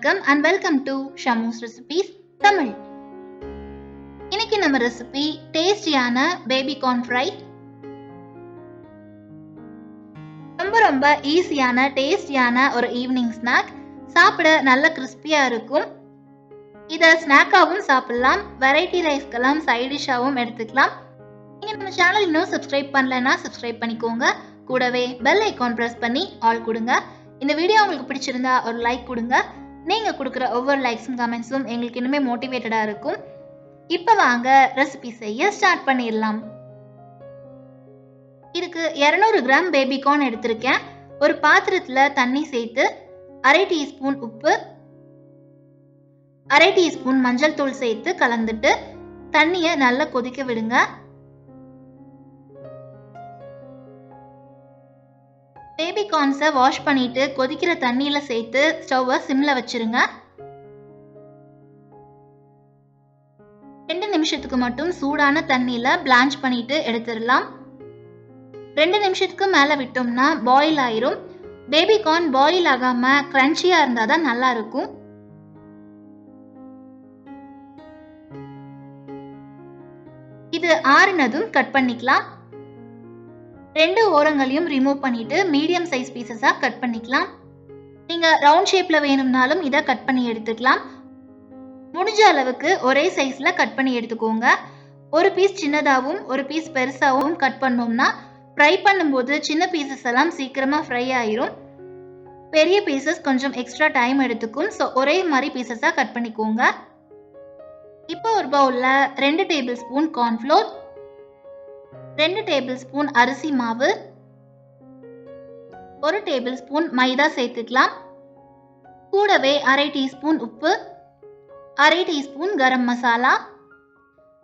வணக்கம் and welcome to Shamu's Recipes Tamil. இன்னைக்கு நம்ம ரெசிபி டேஸ்டியான பேபி கார்ன் ஃப்ரை. ரொம்ப ஈஸியான டேஸ்டியான ஒரு ஈவினிங் ஸ்நாக். சாப்பிட நல்ல கிறிஸ்பியா இருக்கும். இதை ஸ்நாக்காகவும் சாப்பிடலாம், வெரைட்டி ரைஸ்க்கெல்லாம் சைட் டிஷ்ஷாகவும் எடுத்துக்கலாம். நீங்க நம்ம சேனல் இன்னும் சப்ஸ்கிரைப் பண்ணலைன்னா சப்ஸ்கிரைப் பண்ணிக்கோங்க. கூடவே பெல் ஐக்கான் ப்ரெஸ் பண்ணி ஆல் கொடுங்க. இந்த வீடியோ உங்களுக்கு பிடிச்சிருந்தா ஒரு லைக் கொடுங்க. நீங்க கொடுக்குற ஒவ்வொரு லைக்ஸும் கமெண்ட்ஸும் எங்களுக்கு இன்னுமே மோட்டிவேட்டடா இருக்கும். இப்போ வாங்க ரெசிபி செய்ய ஸ்டார்ட் பண்ணிடலாம். இதுக்கு 200 கிராம் பேபி கார்ன் எடுத்திருக்கேன். ஒரு பாத்திரத்துல தண்ணி சேர்த்து 1/2 டீஸ்பூன் உப்பு, 1/2 டீஸ்பூன் மஞ்சள் தூள் சேர்த்து கலந்துட்டு தண்ணியை நல்லா கொதிக்க விடுங்க. பேபி கார்ன்ஸை வாஷ் பண்ணிட்டு கொதிக்கிற தண்ணியில சேர்த்து ஸ்டவ்வை சிம்ல வச்சிருங்க. 2 நிமிஷத்துக்கு மட்டும் சூடான தண்ணியில பிளான்ச் பண்ணிட்டு எடுத்துடலாம். 2 நிமிஷத்துக்கு மேல விட்டோம்னா பாயில் ஆயிரும். பேபி கார்ன் பாயில் ஆகாம கிரன்ச்சியா இருந்தாதான் நல்லா இருக்கும். இது ஆறுனதும் கட் பண்ணிக்கலாம். 2 ஓரங்களையும் ரிமூவ் பண்ணிட்டு மீடியம் சைஸ் பீசஸா கட் பண்ணிக்கலாம். நீங்க ரவுண்ட் ஷேப்ல வேணும்னாலும் இதை கட் பண்ணி எடுத்துக்கலாம். முடிஞ்ச அளவுக்கு ஒரே சைஸ்ல கட் பண்ணி எடுத்துக்கோங்க. ஒரு பீஸ் சின்னதாகவும் ஒரு பீஸ் பெருசாகவும் கட் பண்ணோம்னா ஃப்ரை பண்ணும்போது சின்ன பீசஸ் எல்லாம் சீக்கிரமா ஃப்ரை ஆயிரும். பெரிய பீசஸ் கொஞ்சம் எக்ஸ்ட்ரா டைம் எடுத்துக்கும். ஸோ ஒரே மாதிரி பீசஸா கட் பண்ணிக்கோங்க. இப்போ ஒரு பவுல்ல 2 table spoon cornflour, 2 table spoon அரிசி மாவு, 1 டேபிள் ஸ்பூன் மைதா சேர்த்துக்கலாம். கூடவே 1/2 டீஸ்பூன் உப்பு, 1/2 டீஸ்பூன் கரம் மசாலா,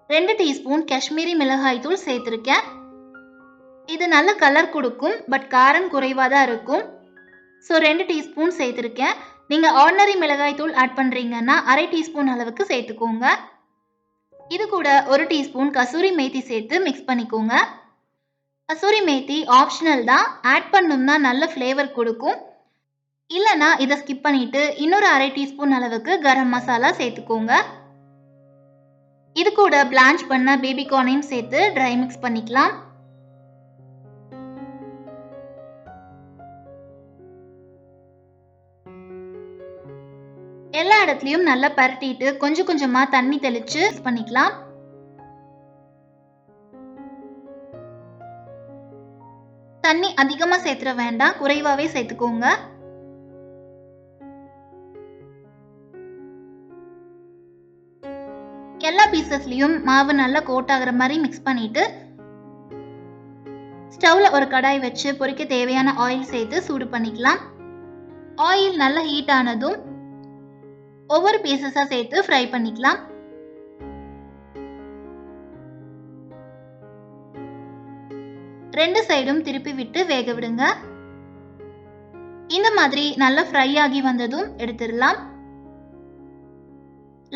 2 டீஸ்பூன் காஷ்மீரி மிளகாய் தூள் சேர்த்திருக்கேன். இது நல்ல கலர் கொடுக்கும், பட் காரம் குறைவாக தான் இருக்கும். ஸோ 2 டீஸ்பூன் சேர்த்திருக்கேன். நீங்க ஆர்டினரி மிளகாய் தூள் ஆட் பண்றீங்கன்னா 1/2 டீஸ்பூன் அளவுக்கு சேர்த்துக்கோங்க. இது கூட 1 டீஸ்பூன் கசூரி மேத்தி சேர்த்து மிக்ஸ் பண்ணிக்கோங்க. கசூரி மேத்தி ஆப்ஷனல் தான், ஆட் பண்ணோம்னா நல்ல ஃப்ளேவர் கொடுக்கும். இல்லைனா இதை ஸ்கிப் பண்ணிட்டு இன்னொரு 1/2 டீஸ்பூன் அளவுக்கு கரம் மசாலா சேர்த்துக்கோங்க. இது கூட பிளான்ச் பண்ண பேபி கார்னையும் சேர்த்து ட்ரை மிக்ஸ் பண்ணிக்கலாம். எல்லா இடத்துலயும் நல்லா பரட்டிட்டு கொஞ்சம் கொஞ்சமா தண்ணி தெளிச்சு மிக்ஸ் பண்ணிக்கலாம். தண்ணி அதிகமா சேர்த்துற வேண்டாம், குறைவாவே சேர்த்துக்கோங்க. எல்லா பீசஸ்லயும் மாவு நல்லா கோட் ஆகுற மாதிரி மிக்ஸ் பண்ணிட்டு ஸ்டவ்ல ஒரு கடாய் வச்சு பொரிக்க தேவையான ஆயில் சேர்த்து சூடு பண்ணிக்கலாம். ஆயில் நல்லா ஹீட் ஆனதும் ஒவ்வொரு பீசஸா சேர்த்து ஃப்ரை பண்ணிக்கலாம். ரெண்டு சைடும் திருப்பி விட்டு வேக விடுங்க. இந்த மாதிரி நல்லா ஃப்ரை ஆகி வந்ததும் எடுத்துடலாம்.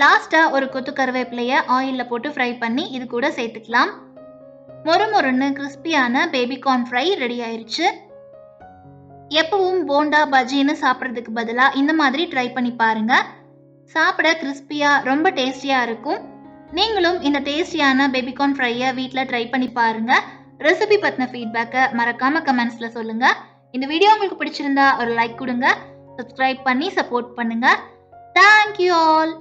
லாஸ்டா ஒரு கொத்து கருவேப்பிலைய ஆயில்ல போட்டு ஃப்ரை பண்ணி இது கூட சேர்த்துக்கலாம். மொறுமொறுன்னு கிறிஸ்பியான பேபி கார்ன் ஃப்ரை ரெடி ஆயிருச்சு. எப்பவும் போண்டா பஜ்ஜின்னு சாப்பிட்றதுக்கு பதிலாக இந்த மாதிரி ட்ரை பண்ணி பாருங்க. சாப்பிட கிறிஸ்பியா ரொம்ப டேஸ்டியா இருக்கும். நீங்களும் இந்த டேஸ்டியான பேபி கார்ன் ஃப்ரையை வீட்டில் ட்ரை பண்ணி பாருங்க. ரெசிபி பத்தின ஃபீட்பேக்கை மறக்காம கமெண்ட்ஸ்ல சொல்லுங்க. இந்த வீடியோ உங்களுக்கு பிடிச்சிருந்தா ஒரு லைக் கொடுங்க, சப்ஸ்கிரைப் பண்ணி சப்போர்ட் பண்ணுங்க. Thank you all.